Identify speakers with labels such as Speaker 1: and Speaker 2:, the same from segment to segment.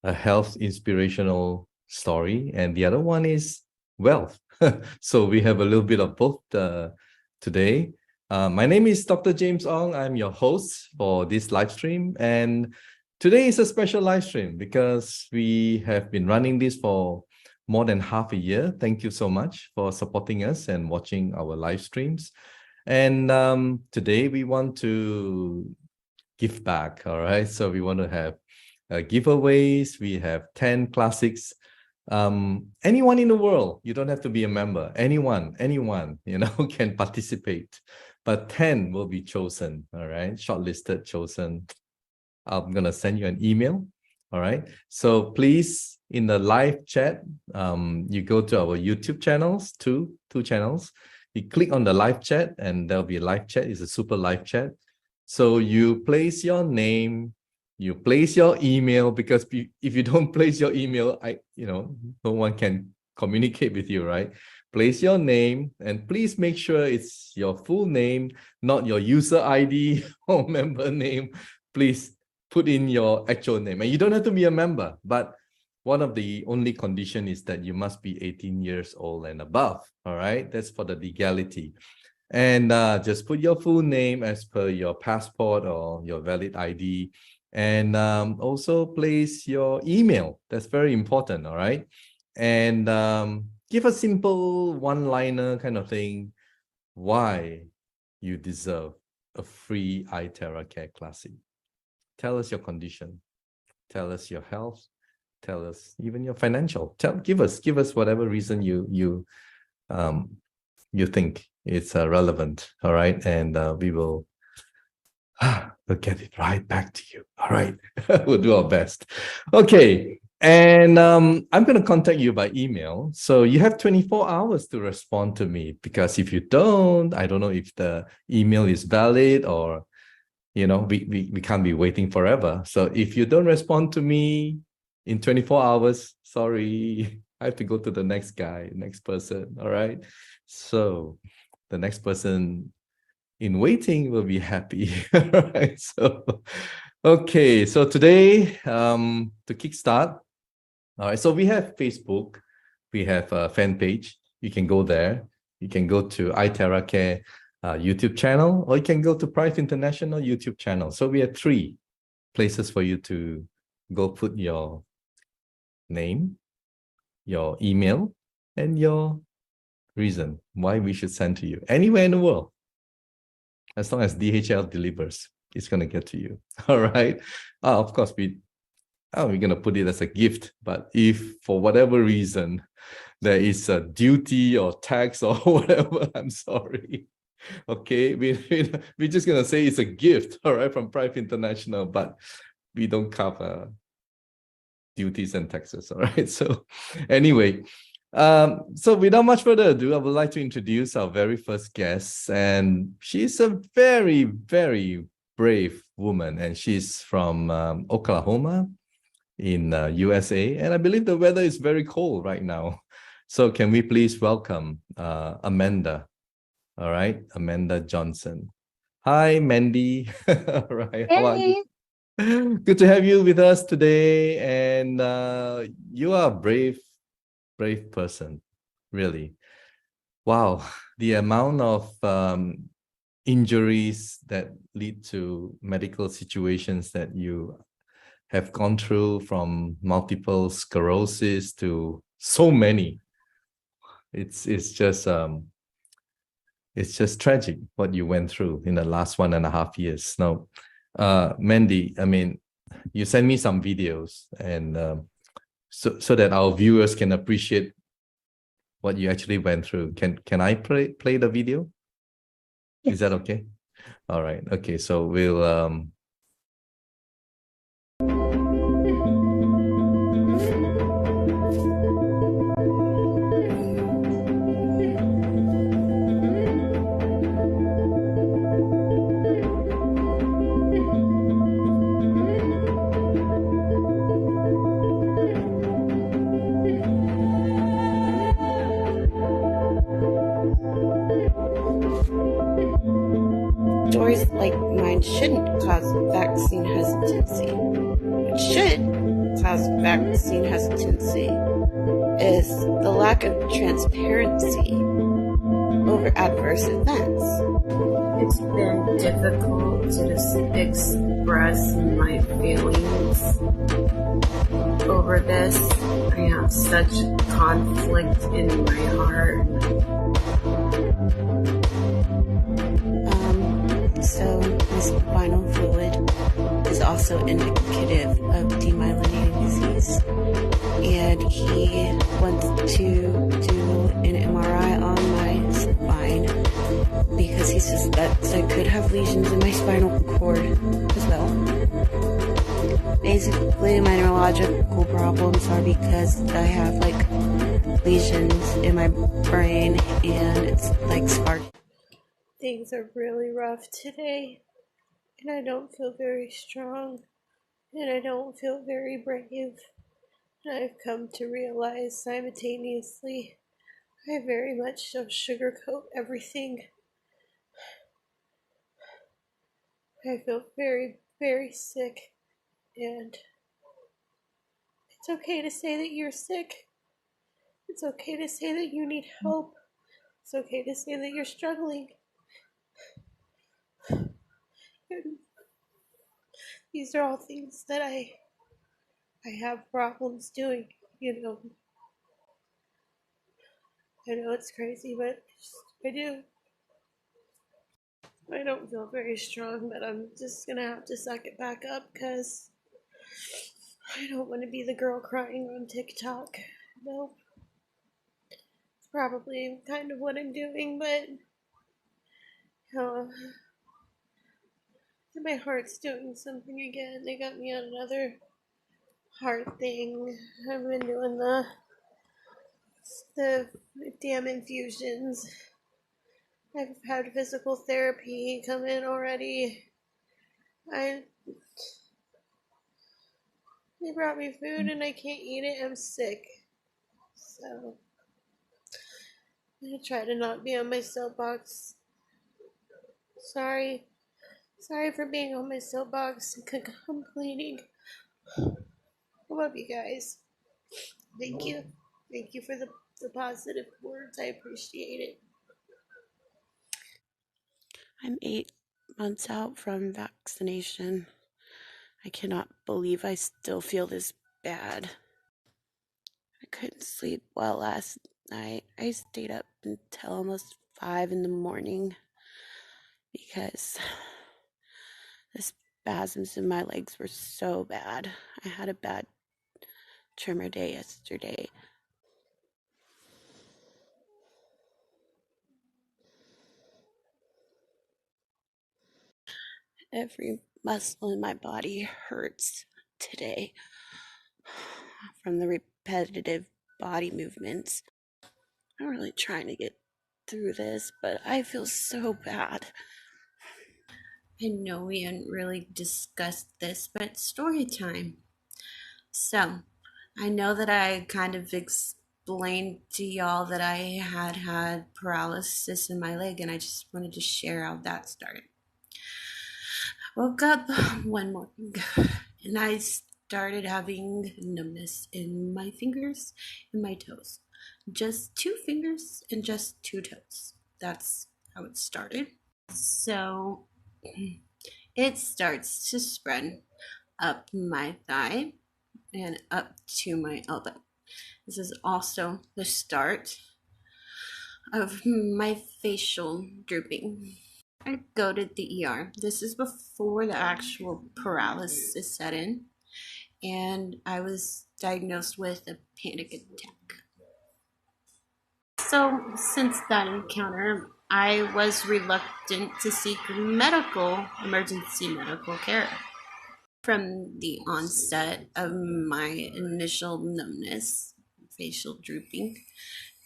Speaker 1: a health inspirational story, and the other one is wealth. So we have a little bit of both today. My name is Dr. James Ong. I'm your host for this live stream, and today is a special live stream because we have been running this for more than half a year. Thank you so much for supporting us and watching our live streams. And today we want to give back, all right? So we want to have giveaways. We have 10 classics. Anyone in the world, you don't have to be a member. Anyone, can participate. But 10 will be chosen, all right? Shortlisted, chosen. I'm going to send you an email, all right? So please, in the live chat, you go to our YouTube channels, two channels. You click on the live chat and there'll be a live chat. It's a super live chat. So you place your name, you place your email, because if you don't place your email, no one can communicate with you, right? Place your name and please make sure it's your full name, not your user ID or member name. Please put in your actual name. And you don't have to be a member, but one of the only condition is that you must be 18 years old and above, all right? That's for the legality. And just put your full name as per your passport or your valid ID. And also place your email. That's very important, all right? And give a simple one-liner kind of thing, why you deserve a free iteracare Classic. Tell us your condition. Tell us your health. Tell us even your financial. Give us whatever reason you think it's relevant, all right? And we'll get it right back to you, all right? We'll do our best. Okay, and I'm going to contact you by email. So you have 24 hours to respond to me, because if you don't, I don't know if the email is valid, or, we can't be waiting forever. So if you don't respond to me in 24 hours, sorry, I have to go to the next person, all right? So the next person in waiting will be happy. Right? So, okay. So today, to kickstart, all right. So we have Facebook, we have a fan page. You can go there. You can go to iteracare YouTube channel, or you can go to Prive International YouTube channel. So we have 3 places for you to go put your name, your email, and your reason why we should send to you anywhere in the world. As long as DHL delivers, it's going to get to you. All right. Of course, we're going to put it as a gift. But if for whatever reason there is a duty or tax or whatever, I'm sorry. Okay. We're just going to say it's a gift, all right, from Prive International, but we don't cover duties and taxes. All right. So anyway, so without much further ado, I would like to introduce our very first guest, and she's a very, very brave woman, and she's from Oklahoma in USA, and I believe the weather is very cold right now. So can we please welcome Amanda? All right, Amanda Johnson. Hi, Mandy. All right, how are you? Good to have you with us today, and you are a brave person, really. Wow, the amount of injuries that lead to medical situations that you have gone through, from multiple sclerosis to so many. It's just tragic what you went through in the last 1.5 years. Now, Mandy, I mean, you sent me some videos, and so that our viewers can appreciate what you actually went through. Can I play the video? Yes. Is that okay? All right. Okay. So we'll
Speaker 2: stories like mine shouldn't cause vaccine hesitancy. It should cause has vaccine hesitancy is the lack of transparency over adverse events. It's been difficult to just express my feelings over this. I have such conflict in my heart. So my spinal fluid is also indicative of demyelinating disease, and he wants to do an MRI on my spine because he suspects I could have lesions in my spinal cord as well. Basically, my neurological problems are because I have lesions in my brain, and it's scarred.
Speaker 3: Things are really rough today, and I don't feel very strong, and I don't feel very brave. And I've come to realize simultaneously I very much so sugarcoat everything. I feel very, very sick, and it's okay to say that you're sick. It's okay to say that you need help. It's okay to say that you're struggling. And these are all things that I have problems doing, I know it's crazy, but I do. I don't feel very strong, but I'm just gonna have to suck it back up because I don't want to be the girl crying on TikTok. Nope. It's probably kind of what I'm doing, but uh, my heart's doing something again. They got me on another heart thing. I've been doing the damn infusions. I've had physical therapy come in already. They brought me food and I can't eat it. I'm sick. So I'm gonna try to not be on my soapbox. Sorry for being on my soapbox and complaining. I love you guys. Thank you for the positive words. I appreciate it.
Speaker 2: I'm 8 months out from vaccination. I cannot believe I still feel this bad. I couldn't sleep well last night. I stayed up until almost 5 in the morning because the spasms in my legs were so bad. I had a bad tremor day yesterday. Every muscle in my body hurts today from the repetitive body movements. I'm really trying to get through this, but I feel so bad. I know we hadn't really discussed this, but story time. So, I know that I kind of explained to y'all that I had paralysis in my leg, and I just wanted to share how that started. I woke up one morning and I started having numbness in my fingers and my toes. Just 2 fingers and just 2 toes. That's how it started. So it starts to spread up my thigh and up to my elbow. This is also the start of my facial drooping. I go to the ER. This is before the actual paralysis set in, and I was diagnosed with a panic attack. So, since that encounter, I was reluctant to seek emergency medical care. From the onset of my initial numbness, facial drooping,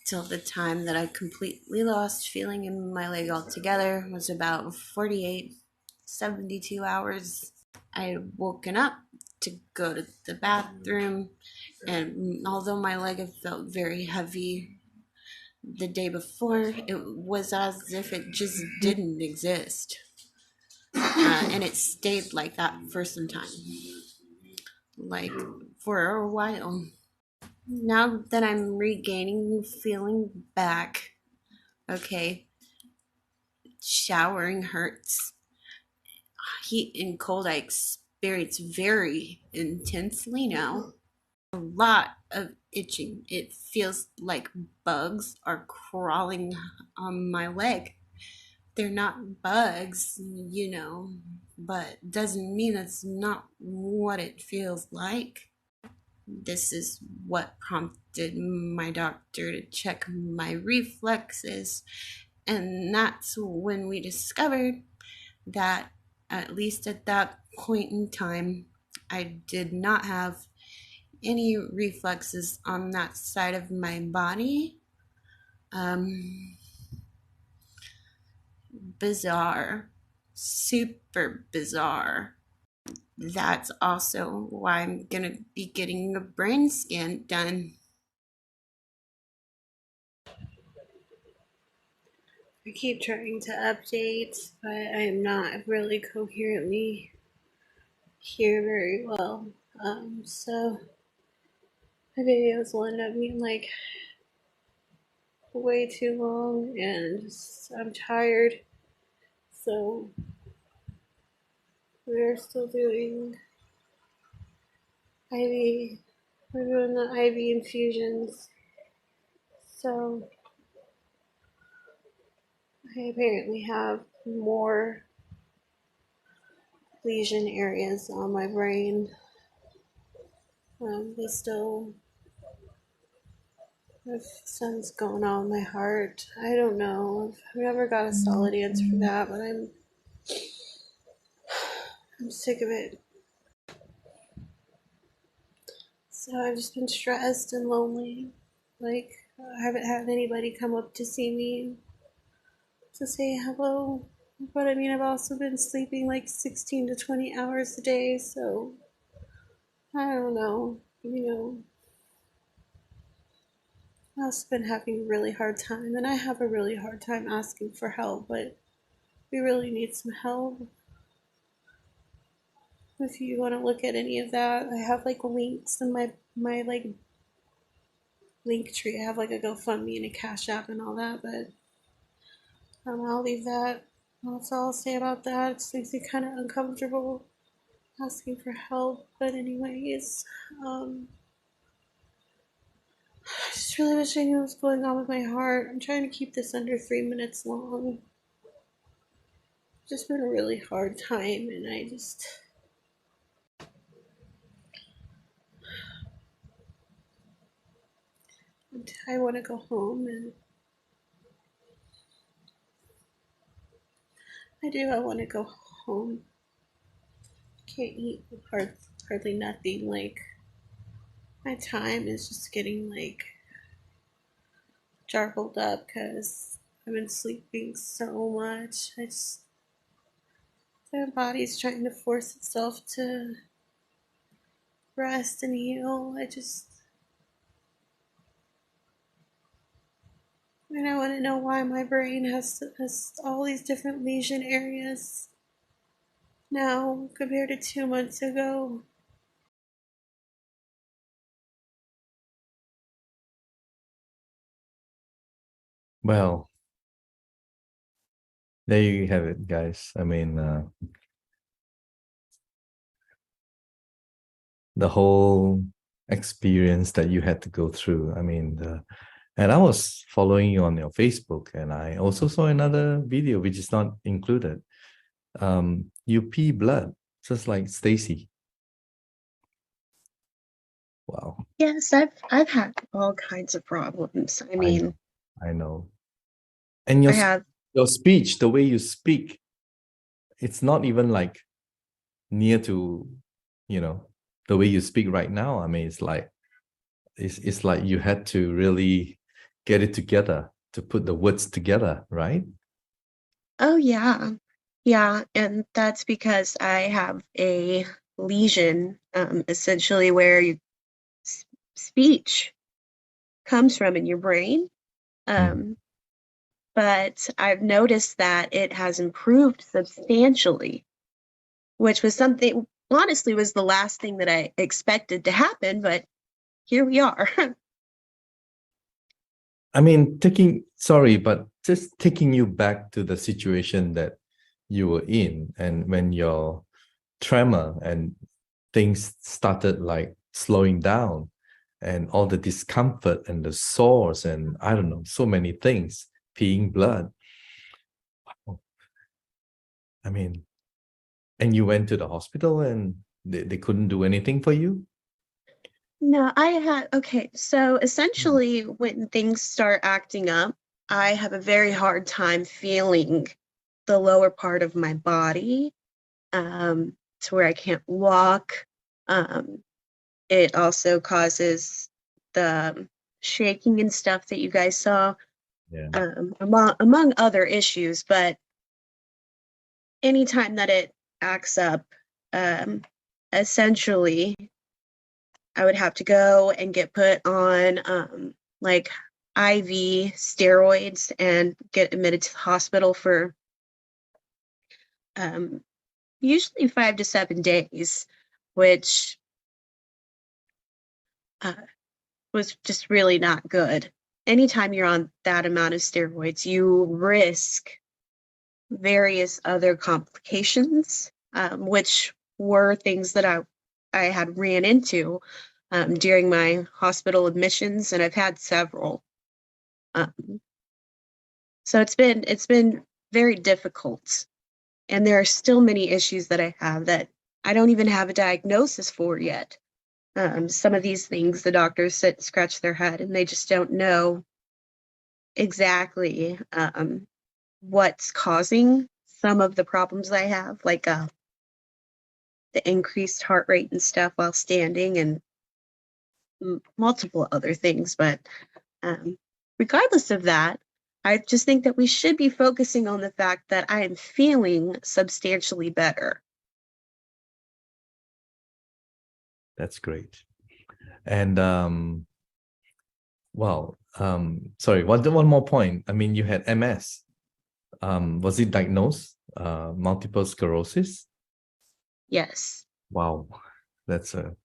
Speaker 2: till the time that I completely lost feeling in my leg altogether was about 72 hours. I had woken up to go to the bathroom, and although my leg had felt very heavy the day before, it was as if it just didn't exist. And it stayed like that for some time. for a while. Now that I'm regaining feeling back, okay, showering hurts. Heat and cold I experience very intensely now. A lot of itching. It feels like bugs are crawling on my leg. They're not bugs, but doesn't mean it's not what it feels like. This is what prompted my doctor to check my reflexes, and that's when we discovered that, at least at that point in time, I did not have any reflexes on that side of my body. Bizarre. Super bizarre. That's also why I'm gonna be getting a brain scan done.
Speaker 3: I keep trying to update, but I am not really coherently here very well. So my videos will end up being like way too long, and I'm tired. So we're still doing IV. We're doing the IV infusions. So I apparently have more lesion areas on my brain. They still have something's going on with my heart. I don't know. I've never got a solid answer for that, but I'm sick of it. So I've just been stressed and lonely. Like, I haven't had anybody come up to see me to say hello. But I mean, I've also been sleeping like 16 to 20 hours a day, so I don't know. I've also been having a really hard time, and I have a really hard time asking for help, but we really need some help. If you want to look at any of that, I have like links in my like link tree. I have like a GoFundMe and a Cash App and all that, but I'll leave that. That's all I'll say about that. It makes me kind of uncomfortable asking for help, but anyways, I just really wish I knew what's going on with my heart. I'm trying to keep this under 3 minutes long. It's just been a really hard time, and I want to go home, and I want to go home. Can't eat hardly nothing. Like, my time is just getting like jarbled up because I've been sleeping so much. My body's trying to force itself to rest and heal. I want to know why my brain has all these different lesion areas now compared to 2 months ago.
Speaker 1: Well, there you have it, guys. I mean, the whole experience that you had to go through. I mean, and I was following you on your Facebook, and I also saw another video which is not included. You pee blood, just like Stacy. Wow.
Speaker 4: Yes, I've had all kinds of problems. I mean,
Speaker 1: I know. And
Speaker 4: I have
Speaker 1: your speech, the way you speak, it's not even like near to, the way you speak right now. I mean, it's like you had to really get it together to put the words together, right?
Speaker 4: oh yeah. Yeah, and that's because I have a lesion, essentially where your speech comes from in your brain. But I've noticed that it has improved substantially, which was something honestly was the last thing that I expected to happen, but here we are.
Speaker 1: I mean, but just taking you back to the situation that you were in, and when your tremor and things started like slowing down, and all the discomfort and the sores, and I don't know, so many things, peeing blood. I mean, and you went to the hospital and they couldn't do anything for you?
Speaker 4: No, okay, so essentially when things start acting up, I have a very hard time feeling the lower part of my body, to where I can't walk. It also causes the shaking and stuff that you guys saw,
Speaker 1: Yeah.
Speaker 4: among other issues. But anytime that it acts up, essentially, I would have to go and get put on like IV steroids and get admitted to the hospital for um, usually 5 to 7 days, which uh, was just really not good. Anytime you're on that amount of steroids, you risk various other complications, which were things that I had ran into during my hospital admissions, and I've had several. Um, so it's been very difficult, and there are still many issues that I have that I don't even have a diagnosis for yet. Some of these things, the doctors sit and scratch their head, and they just don't know exactly what's causing some of the problems I have, like the increased heart rate and stuff while standing, and multiple other things. But um, regardless of that, I just think that we should be focusing on the fact that I am feeling substantially better.
Speaker 1: That's great. And sorry, one more point. I mean, you had MS. Was it diagnosed multiple sclerosis?
Speaker 4: Yes.
Speaker 1: Wow, that's a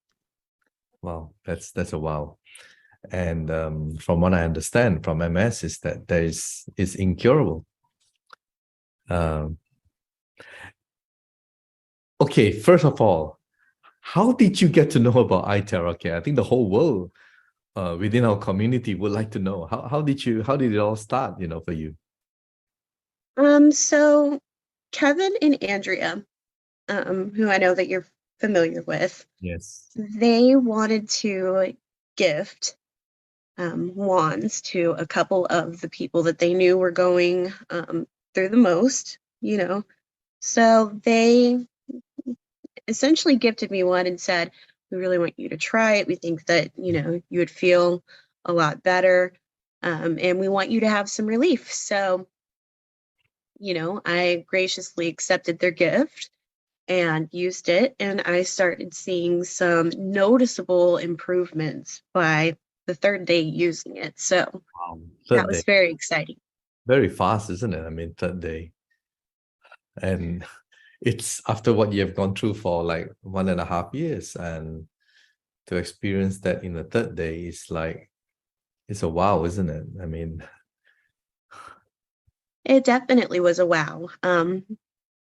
Speaker 1: that's a wow. And from what I understand from MS is that is incurable. Okay, first of all, how did you get to know about iteracare? I think the whole world within our community would like to know how did it all start, for you?
Speaker 4: So Kevin and Andrea, who I know that you're familiar with,
Speaker 1: Yes.
Speaker 4: they wanted to gift wands to a couple of the people that they knew were going through the most, So they essentially gifted me one and said, "We really want you to try it. We think that, you would feel a lot better. And we want you to have some relief." So, I graciously accepted their gift and used it, and I started seeing some noticeable improvements by the third day using it. So
Speaker 1: Wow.
Speaker 4: that
Speaker 1: Third
Speaker 4: was
Speaker 1: day.
Speaker 4: very exciting.
Speaker 1: Very fast, isn't it? I mean, third day. And it's after what you have gone through for like 1.5 years, and to experience that in the third day is like, it's a wow, isn't it? I mean,
Speaker 4: It definitely was a wow.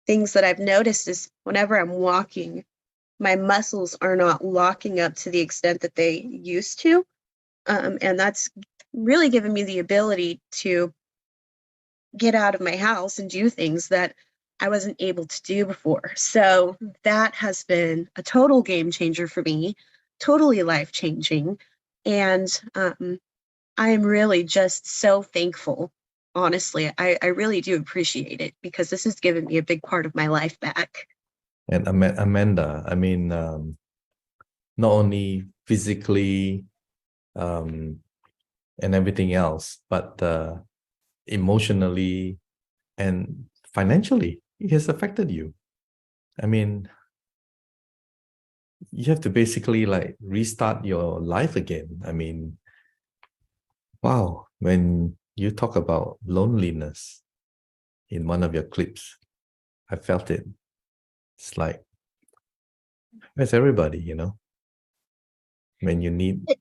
Speaker 4: Things that I've noticed is whenever I'm walking, my muscles are not locking up to the extent that they used to. And that's really given me the ability to get out of my house and do things that I wasn't able to do before. So that has been a total game changer for me, totally life changing. And I am really just so thankful. Honestly, I really do appreciate it because this has given me a big part of my life back.
Speaker 1: and Amanda, I mean, not only physically and everything else, but emotionally and financially, it has affected you. I mean, you have to basically like restart your life again. I mean, wow, when you talk about loneliness in one of your clips, I felt it. It's like It's everybody, you know, when you need,
Speaker 4: It,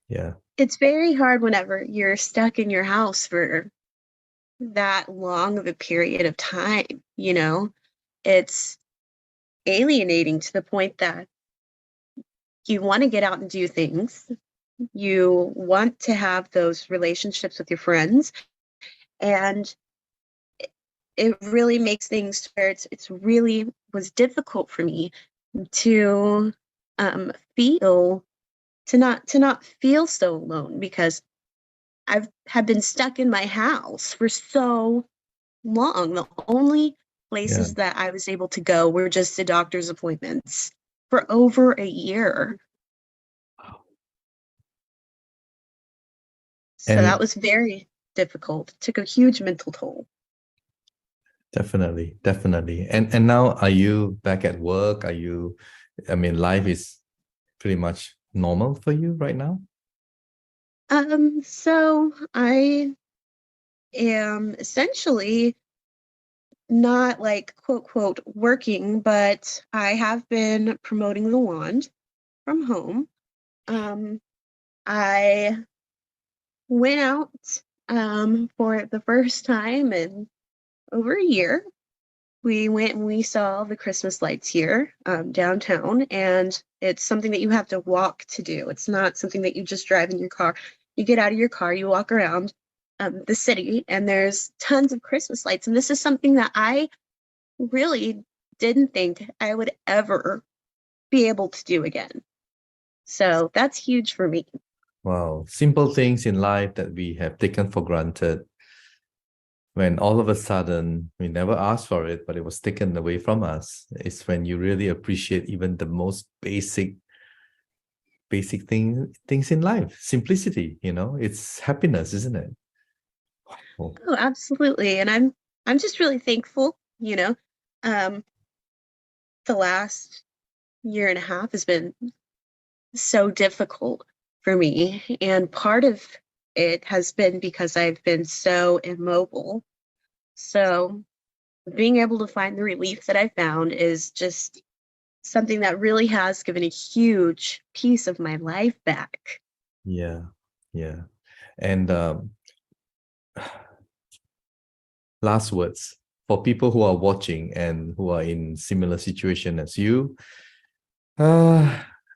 Speaker 1: yeah,
Speaker 4: it's very hard whenever you're stuck in your house for that long of a period of time, you know? It's alienating to the point that you want to get out and do things. You want to have those relationships with your friends, and it really makes things where it's really was difficult for me to feel to not feel so alone because I've have been stuck in my house for so long. The only
Speaker 1: yeah.
Speaker 4: places that I was able to go were just to doctor's appointments for over a year. So that
Speaker 1: And
Speaker 4: was very difficult. It took a huge mental toll.
Speaker 1: definitely, definitely. And now are you back at work? Are you, I mean, life is pretty much normal for you right now?
Speaker 4: So I am essentially not like quote quote working, but I have been promoting the wand from home. Um, I went out for the first time in over a year. We went and we saw the Christmas lights here downtown, and it's something that you have to walk to do. It's not something that you just drive in your car. You get out of your car, you walk around the city, and there's tons of Christmas lights. And this is something that I really didn't think I would ever be able to do again. So that's huge for me.
Speaker 1: Wow, simple things in life that we have taken for granted when all of a sudden we never asked for it, but it was taken away from us. It's when you really appreciate even the most basic things in life. Simplicity, you know, it's happiness, isn't it? Oh,
Speaker 4: Oh, absolutely. And I'm just really thankful, you know. Um, the last year and a half has been so difficult for me. And part of it has been because I've been so immobile. So being able to find the relief that I found is just something that really has given a huge piece of my life back.
Speaker 1: yeah, yeah. And last words for people who are watching and who are in similar situation as you.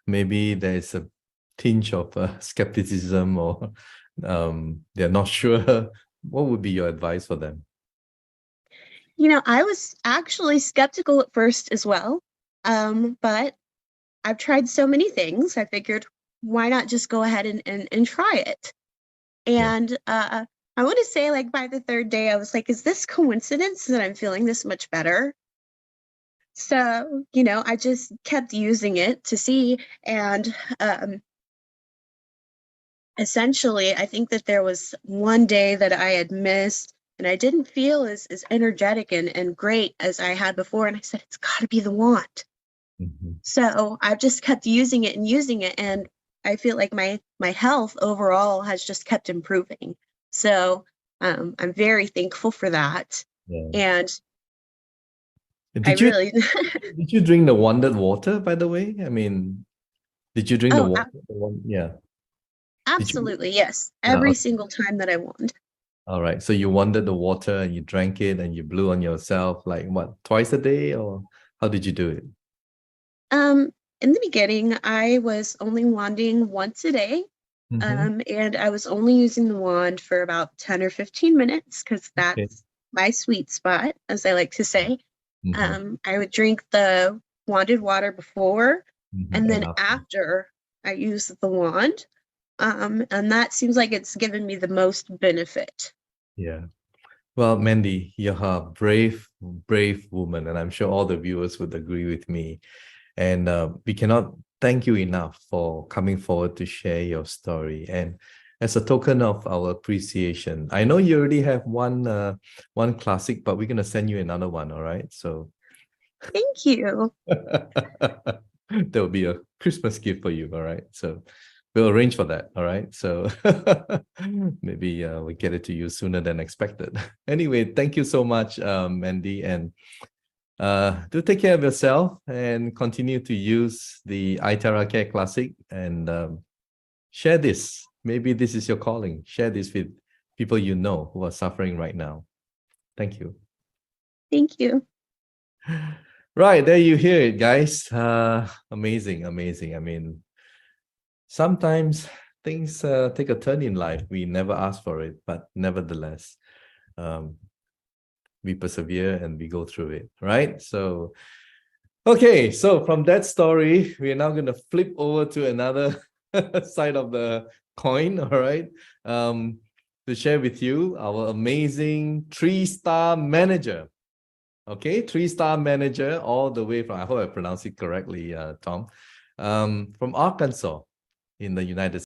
Speaker 1: Maybe there is a tinge of skepticism or they're not sure. What would be your advice for them?
Speaker 4: You know, I was actually skeptical at first as well. But I've tried so many things. I figured, why not just go ahead and try it?
Speaker 1: Yeah.
Speaker 4: And I want to say, like, by the third day, I was like, is this coincidence that I'm feeling this much better? So, you know, I just kept using it to see. And essentially, I think that there was one day that I had missed and I didn't feel as energetic and great as I had before. And I said, it's got to be the wand.
Speaker 1: Mhm.
Speaker 4: So I've just kept using it and using it, and I feel like my health overall has just kept improving. So I'm very thankful for that,
Speaker 1: Yeah.
Speaker 4: and I
Speaker 1: Did you
Speaker 4: really
Speaker 1: did you drink the wondered water, by the way? I mean, did you drink the
Speaker 4: oh
Speaker 1: water? The one, yeah. Did you?
Speaker 4: absolutely yes,
Speaker 1: Yeah.
Speaker 4: every single time that I want.
Speaker 1: All right. So you wanted the water and you drank it and you blew on yourself like what, twice a day or how did you do it?
Speaker 4: Um, in the beginning, I was only wanding once a day.
Speaker 1: Mm-hmm.
Speaker 4: And I was only using the wand for about 10 or 15 minutes because
Speaker 1: Okay.
Speaker 4: that's my sweet spot, as I like to say.
Speaker 1: Mm-hmm.
Speaker 4: I would drink the wanded water before,
Speaker 1: Mm-hmm.
Speaker 4: and
Speaker 1: And
Speaker 4: then
Speaker 1: after.
Speaker 4: after I use the wand. And that seems like it's given me the most benefit.
Speaker 1: Yeah. Well, Mandy, you're a brave woman, and I'm sure all the viewers would agree with me. And we cannot thank you enough for coming forward to share your story. And as a token of our appreciation, I know you already have one classic, but we're gonna send you another one. All right. So
Speaker 4: Thank you.
Speaker 1: that will be a Christmas gift for you. All right. So we'll arrange for that. All right. So maybe we get it to you sooner than expected. Anyway, thank you so much, Mandy. And Do take care of yourself and continue to use the iteracare Classic and share this. Maybe this is your calling. Share this with people you know who are suffering right now. Thank you.
Speaker 4: Thank you.
Speaker 1: Right, there you hear it, guys. Amazing, amazing. I mean, sometimes things take a turn in life. We never ask for it, but nevertheless, we persevere and we go through it, right? So, okay, so from that story, we are now going to flip over to another side of the coin, all right? To share with you our amazing 3-star manager. Okay, 3-star manager all the way from, I hope I pronounced it correctly, Tom, from Arkansas in the United States.